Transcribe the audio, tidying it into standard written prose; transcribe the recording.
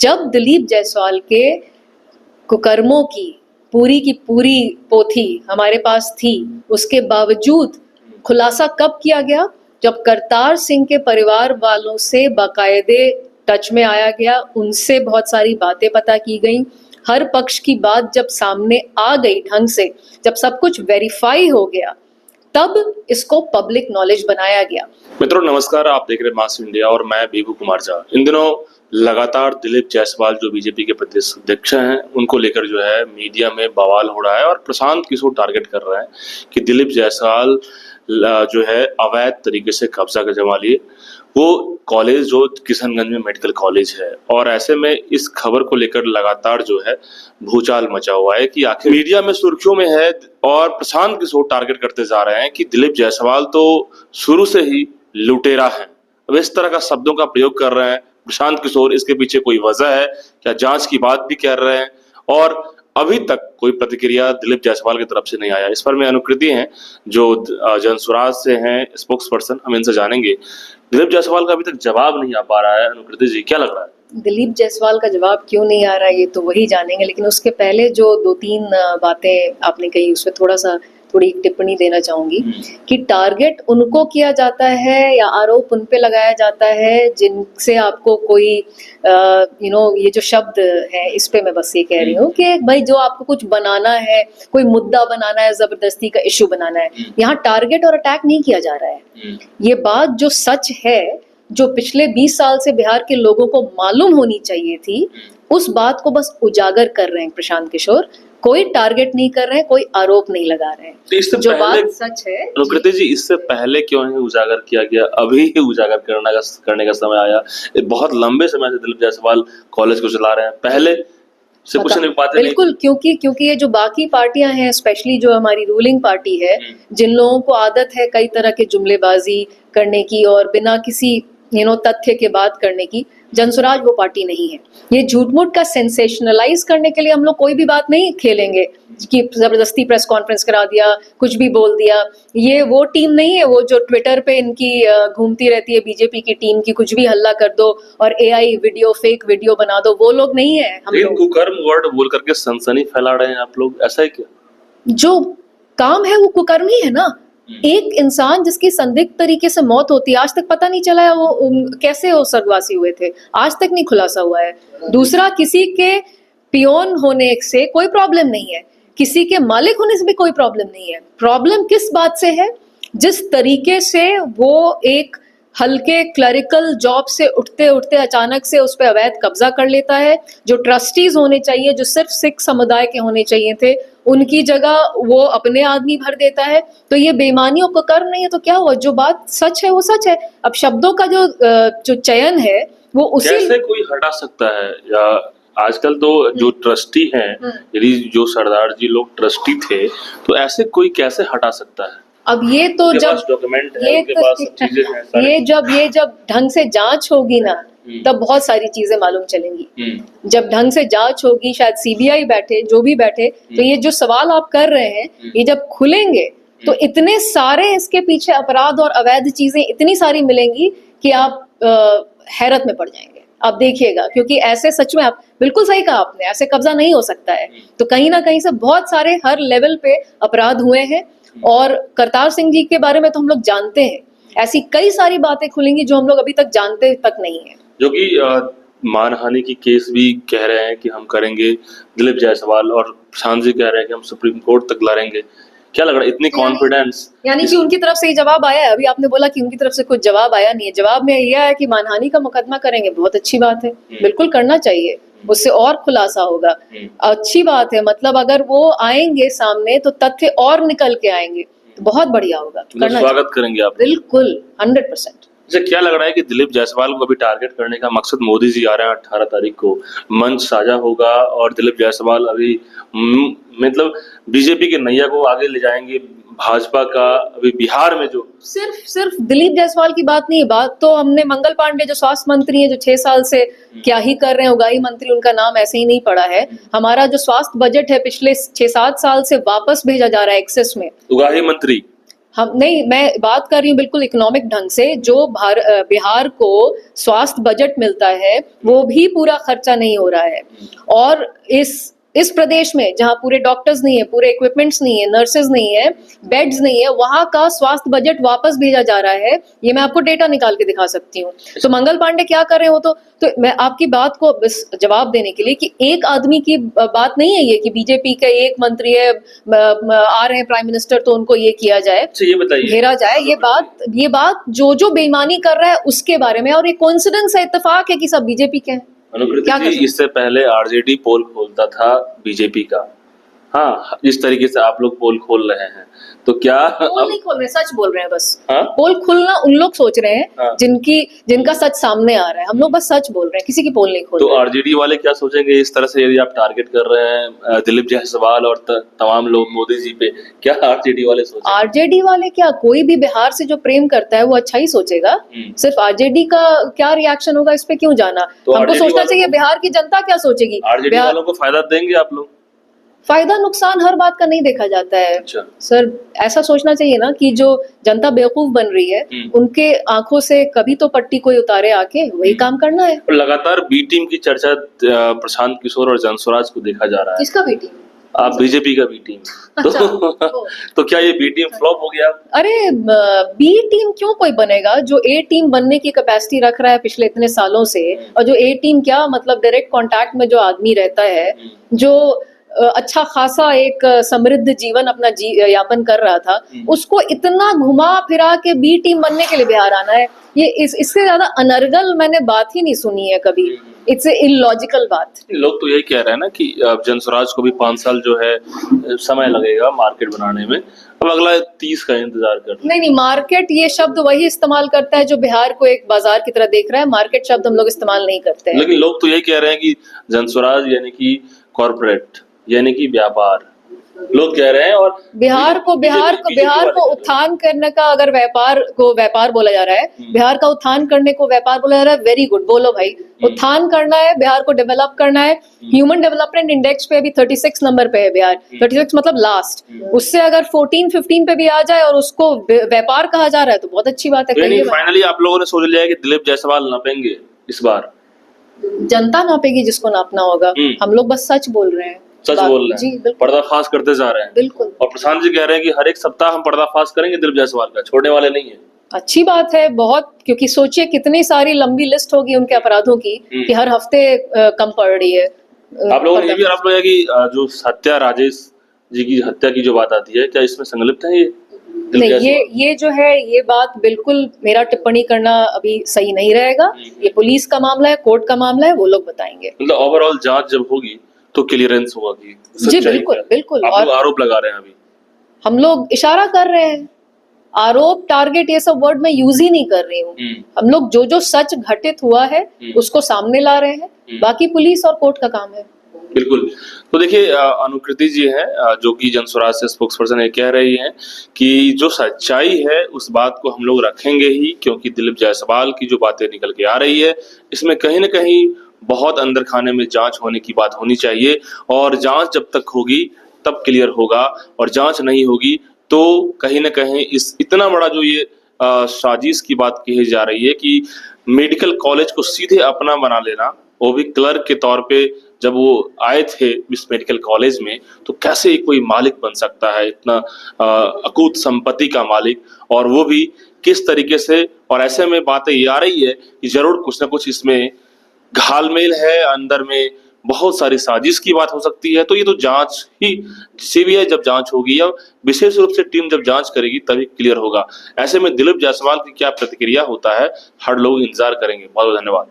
जब दिलीप जायसवाल के कुकर्मों की पूरी पोथी हमारे पास थी, उसके बावजूद खुलासा कब किया गया? जब करतार सिंह के परिवार वालों से बाकायदे टच में आया गया, उनसे बहुत सारी बातें पता की गई, हर पक्ष की बात जब सामने आ गई ढंग से, जब सब कुछ वेरीफाई हो गया, तब इसको पब्लिक नॉलेज बनाया गया। मित्रों नमस्कार, आप देख रहे हैं मास इंडिया और मैं बीबू कुमार झा। इन दिनों लगातार दिलीप जायसवाल जो बीजेपी के प्रदेश अध्यक्ष हैं, उनको लेकर जो है मीडिया में बवाल हो रहा है और प्रशांत किशोर टारगेट कर रहा है कि दिलीप जायसवाल जो है अवैध तरीके से कब्जा कर जमा लिए। वो कॉलेज जो किशनगंज में मेडिकल कॉलेज है, और ऐसे में इस खबर को लेकर लगातार जो है भूचाल मचा हुआ है कि आखिर मीडिया में सुर्खियों में है और प्रशांत किशोर टारगेट करते जा रहे हैं कि दिलीप जायसवाल तो शुरू से ही लुटेरा है। अब इस तरह का शब्दों का प्रयोग कर रहे हैं प्रशांत किशोर। इसके पीछे कोई वजह है क्या? जांच की बात भी कर रहे हैं और अभी तक कोई प्रतिक्रिया दिलीप जायसवाल की तरफ से नहीं आया। इस पर में अनुकृति हैं जो जनसुराज से हैं स्पोक्स पर्सन, हम इनसे जानेंगे। दिलीप जायसवाल का अभी तक जवाब नहीं आ पा रहा है। अनुकृति जी, क्या लग रहा है? दिलीप जायसवाल का जवाब क्यों नहीं आ रहा है ये तो वही जानेंगे, लेकिन उसके पहले जो 2-3 बातें आपने कही उसमें थोड़ी टिप्पणी देना चाहूंगी कि टारगेट उनको किया जाता है या आरोप उन पे लगाया जाता है जिनसे आपको कोई ये जो शब्द है, इस पे मैं बस ये कह रही हूँ कि भाई जो आपको कुछ बनाना है, कोई मुद्दा बनाना है, जबरदस्ती का इश्यू बनाना है, यहाँ टारगेट और अटैक नहीं किया जा रहा है। ये बात जो सच है, जो पिछले 20 साल से बिहार के लोगों को मालूम होनी चाहिए थी, उस बात को बस उजागर कर रहे हैं प्रशांत किशोर। कोई टारगेट नहीं कर रहे हैं, कोई आरोप नहीं लगा रहे हैं। तो जो बात सच है। अनुकृति जी, इससे पहले क्यों है उजागर किया गया? अभी ही उजागर करने का समय आया। बहुत लंबे समय से दिलीप जायसवाल कॉलेज को चला रहे हैं, पहले से कुछ नहीं पाते। बिल्कुल, क्योंकि ये जो बाकी पार्टियां हैं, स्पेशली जो हमारी रूलिंग पार्टी है, जिन लोगों को आदत है कई तरह के जुमलेबाजी करने की और बिना किसी तथ्य के बात करने की, जनसुराज वो पार्टी नहीं है। ये झूठ मूठ का सेंसेशनलाइज करने के लिए हम लोग कोई भी बात नहीं खेलेंगे कि जबरदस्ती प्रेस कॉन्फ्रेंस करा दिया, कुछ भी बोल दिया। ये वो टीम नहीं है, वो जो ट्विटर पे इनकी घूमती रहती है बीजेपी की टीम की, कुछ भी हल्ला कर दो और एआई वीडियो, फेक वीडियो बना दो, वो लोग नहीं है। हम लोग कुकर्म वर्ड बोल करके सनसनी फैला रहे हैं आप लोग, ऐसा है क्या? जो काम है वो कुकर्म ही है ना। एक इंसान जिसकी संदिग्ध तरीके से मौत होती है, आज तक पता नहीं चला है वो कैसे वो स्वर्गवासी हुए थे, आज तक नहीं खुलासा हुआ है। दूसरा, किसी के पियोन होने से कोई प्रॉब्लम नहीं है, किसी के मालिक होने से भी कोई प्रॉब्लम नहीं है। प्रॉब्लम किस बात से है? जिस तरीके से वो एक हल्के क्लरिकल जॉब से उठते उठते अचानक से उस पर अवैध कब्जा कर लेता है। जो ट्रस्टीज होने चाहिए, जो सिर्फ सिख समुदाय के होने चाहिए थे, उनकी जगह वो अपने आदमी भर देता है। तो ये बेईमानियों का कर्म नहीं है तो क्या हुआ? जो बात सच है वो सच है। अब शब्दों का जो चयन है वो उसी कैसे कोई हटा सकता है? या आजकल तो जो ट्रस्टी हैं, यदि जो सरदार जी लोग ट्रस्टी थे, तो ऐसे कोई कैसे हटा सकता है? अब ये तो जब डॉक्यूमेंट है, उनके पास सब चीजें हैं, ये जब ढंग से जांच होगी ना, तब बहुत सारी चीजें मालूम चलेंगी। जब ढंग से जांच होगी, शायद सीबीआई बैठे, जो भी बैठे, तो ये जो सवाल आप कर रहे हैं, ये जब खुलेंगे तो इतने सारे इसके पीछे अपराध और अवैध चीजें इतनी सारी मिलेंगी कि आप हैरत में पड़ जाएंगे। आप देखिएगा, क्योंकि ऐसे सच में आप बिल्कुल सही कहा आपने, ऐसे कब्जा नहीं हो सकता है। तो कहीं ना कहीं से बहुत सारे हर लेवल पे अपराध हुए हैं। और करतार सिंह जी के बारे में तो हम लोग जानते हैं, ऐसी कई सारी बातें खुलेंगी जो हम लोग अभी तक जानते तक नहीं है। जो कि मानहानि की केस भी कह रहे हैं कि हम करेंगे दिलीप जायसवाल, और प्रशांत जी कह रहे हैं कि हम सुप्रीम कोर्ट तक लड़ेंगे। क्या लग रहा है, इतनी कॉन्फिडेंस? यानी कि उनकी तरफ से ही जवाब आया है। अभी आपने बोला कि उनकी तरफ से कुछ जवाब आया नहीं है। जवाब में यह है कि मानहानि का मुकदमा करेंगे, बहुत अच्छी बात है, बिल्कुल करना चाहिए, उससे और खुलासा होगा, अच्छी बात है। मतलब अगर वो आएंगे सामने तो तथ्य और निकल के आएंगे, तो बहुत बढ़िया होगा, तो स्वागत करेंगे आप। बिल्कुल 100%। क्या लग रहा है कि दिलीप जायसवाल को अभी टारगेट करने का मकसद? मोदी जी आ रहे हैं 18 तारीख को, मंच साझा होगा और दिलीप जायसवाल अभी मतलब बीजेपी के नैया को आगे ले जाएंगे भाजपा का। अभी बिहार में जो सिर्फ दिलीप जायसवाल की बात नहीं है, बात तो हमने मंगल पांडे जो स्वास्थ्य मंत्री हैं, जो 6 साल से क्या ही कर रहे हैं, उगाही मंत्री, उनका नाम ऐसे ही नहीं पड़ा है। हमारा जो स्वास्थ्य बजट है पिछले 6-7 साल से वापस भेजा जा रहा है एक्सेस में। उगाही मंत्री, हम नहीं, मैं बात कर रही हूँ बिल्कुल इकोनॉमिक ढंग से। जो बिहार को स्वास्थ्य बजट मिलता है वो भी पूरा खर्चा नहीं हो रहा है। और इस प्रदेश में जहाँ पूरे डॉक्टर्स नहीं है, पूरे इक्विपमेंट्स नहीं है, नर्सेज नहीं है, बेड्स नहीं है, वहां का स्वास्थ्य बजट वापस भेजा जा रहा है। ये मैं आपको डेटा निकाल के दिखा सकती हूँ। तो मंगल पांडे क्या कर रहे हो? तो मैं आपकी बात को बस जवाब देने के लिए कि एक आदमी की बात नहीं है ये कि बीजेपी के एक मंत्री है, आ रहे हैं प्राइम मिनिस्टर तो उनको ये किया जाए, अच्छा ये बताइए, घेरा जाए। ये बात जो बेईमानी कर रहा है उसके बारे में। और एक कोइंसिडेंस है, इत्तेफाक है कि सब बीजेपी के हैं। अनुकृति जी, इससे पहले आरजेडी पोल खोलता था बीजेपी का। हाँ, इस तरीके से आप लोग पोल खोल रहे हैं तो क्या पोल नहीं खोल रहे, सच बोल रहे हैं बस। हाँ? पोल खोलना उन लोग सोच रहे हैं हाँ? जिनका सच सामने आ रहा है। हम लोग बस सच बोल रहे हैं, किसी की पोल नहीं खोल तो रहे। आरजेडी वाले क्या सोचेंगे इस तरह से, यदि आप टारगेट कर रहे हैं दिलीप जायसवाल और तमाम लोग मोदी जी पे, क्या आरजेडी वाले सोचेंगे? आरजेडी वाले क्या, कोई भी बिहार से जो प्रेम करता है वो अच्छा ही सोचेगा। सिर्फ आरजेडी का क्या रिएक्शन होगा इस पे क्यों जाना? तो हमको RJD सोचना वालों चाहिए बिहार की जनता क्या सोचेगी। आरजेडी वालों को फायदा देंगे आप लोग? फायदा नुकसान हर बात का नहीं देखा जाता है। अच्छा। सर, ऐसा सोचना चाहिए ना कि जो जनता बेवकूफ बन रही है उनके आंखों से कभी तो पट्टी कोई उतारे आके, वही काम करना है। और लगातार बी टीम की चर्चा प्रशांत किशोर और जनस्वराज को देखा जा रहा है। किसका बी टीम? आप बीजेपी का बी टीम। तो क्या ये बी टीम फ्लॉप हो गया? अरे बी टीम क्यों कोई बनेगा जो ए टीम बनने की कैपेसिटी रख रहा है पिछले इतने सालों से। और जो ए टीम क्या मतलब, डायरेक्ट कांटेक्ट में जो आदमी रहता है, जो अच्छा खासा एक समृद्ध जीवन अपना यापन कर रहा था, उसको इतना घुमा फिरा के बी टीम बनने के लिए बिहार आना है, ये इससे ज्यादा अनर्गल मैंने बात ही नहीं सुनी है कभी। इट्स ए इलॉजिकल बात। लोग तो यही कह रहे हैं ना कि जनस्वराज को भी 5 साल जो है समय लगेगा मार्केट बनाने में, अब अगला 30 का इंतजार कर। नहीं, मार्केट ये शब्द वही इस्तेमाल करता है जो बिहार को एक बाजार की तरह देख रहा है। मार्केट शब्द हम लोग इस्तेमाल नहीं करते हैं। लेकिन लोग तो यही कह रहे हैं कि जनस्वराज यानी कि कॉर्पोरेट, यानी कि व्यापार, लोग कह रहे हैं। और बिहार को उत्थान करने का, अगर व्यापार को व्यापार बोला जा रहा है, बिहार का उत्थान करने को व्यापार बोला जा रहा है, वेरी गुड, बोलो भाई। उत्थान करना है, बिहार को डेवलप करना है। ह्यूमन डेवलपमेंट इंडेक्स पे अभी 36 नंबर पे है बिहार। 36 मतलब लास्ट। उससे अगर 14-15 पे भी आ जाए और उसको व्यापार कहा जा रहा है तो बहुत अच्छी बात है। फाइनली आप लोगों ने सोच लिया है कि दिलीप जायसवाल नापेंगे इस बार? जनता नापेगी जिसको नापना होगा। हम लोग बस सच बोल रहे हैं। सच बोल रहे हैं, पर्दाफाश करते जा रहे हैं। बिल्कुल। और प्रशांत जी कह रहे हैं कि हर एक सप्ताह हम पर्दाफाश करेंगे दिलीप जायसवाल का, छोड़ने वाले नहीं है। अच्छी बात है बहुत, क्योंकि सोचिए कितनी सारी लंबी लिस्ट होगी उनके अपराधों की कि हर हफ्ते कम पड़ रही है। आप लोगों ने ये भी आरोप लगाया कि जो हत्या, राजेश जी की हत्या की जो बात आती है, क्या इसमें संलिप्त है ये? नहीं, ये जो है, ये बात बिल्कुल मेरा टिप्पणी करना अभी सही नहीं रहेगा। ये पुलिस का मामला है, कोर्ट का मामला है, वो लोग बताएंगे। मतलब ओवरऑल जांच जब होगी तो क्लियरेंस होगा कि जी बिल्कुल बिल्कुल। आप लोग आरोप लगा रहे हैं, अभी हम लोग इशारा कर रहे हैं। आरोप, टारगेट, ये सब वर्ड मैं यूज ही नहीं कर रही हूँ। हम लोग जो जो घटित हुआ है उसको सामने ला रहे हैं। बाकी पुलिस और कोर्ट का काम है। बिल्कुल। तो देखिए, अनुकृति जी हैं जो कि जनस्वराज से स्पोक्स पर्सन ये कह रही हैं कि जो सच्चाई है उस बात को हम लोग रखेंगे ही, क्योंकि दिलीप जायसवाल की जो बातें निकल के आ रही है इसमें कहीं ना कहीं बहुत अंदर खाने में जांच होने की बात होनी चाहिए। और जांच जब तक होगी तब क्लियर होगा, और जांच नहीं होगी तो कहीं ना कहीं इस इतना बड़ा जो ये साजिश की बात कही जा रही है कि मेडिकल कॉलेज को सीधे अपना बना लेना, वो भी क्लर्क के तौर पे जब वो आए थे इस मेडिकल कॉलेज में, तो कैसे कोई मालिक बन सकता है इतना अकूत संपत्ति का मालिक, और वो भी किस तरीके से। और ऐसे में बातें ये आ रही है कि जरूर कुछ ना कुछ इसमें घालमेल है, अंदर में बहुत सारी साजिश की बात हो सकती है। तो ये तो जांच ही, सीबीआई जब जांच होगी या विशेष रूप से टीम जब जांच करेगी तभी क्लियर होगा। ऐसे में दिलीप जायसवाल की क्या प्रतिक्रिया होता है, हर लोग इंतजार करेंगे। बहुत बहुत धन्यवाद।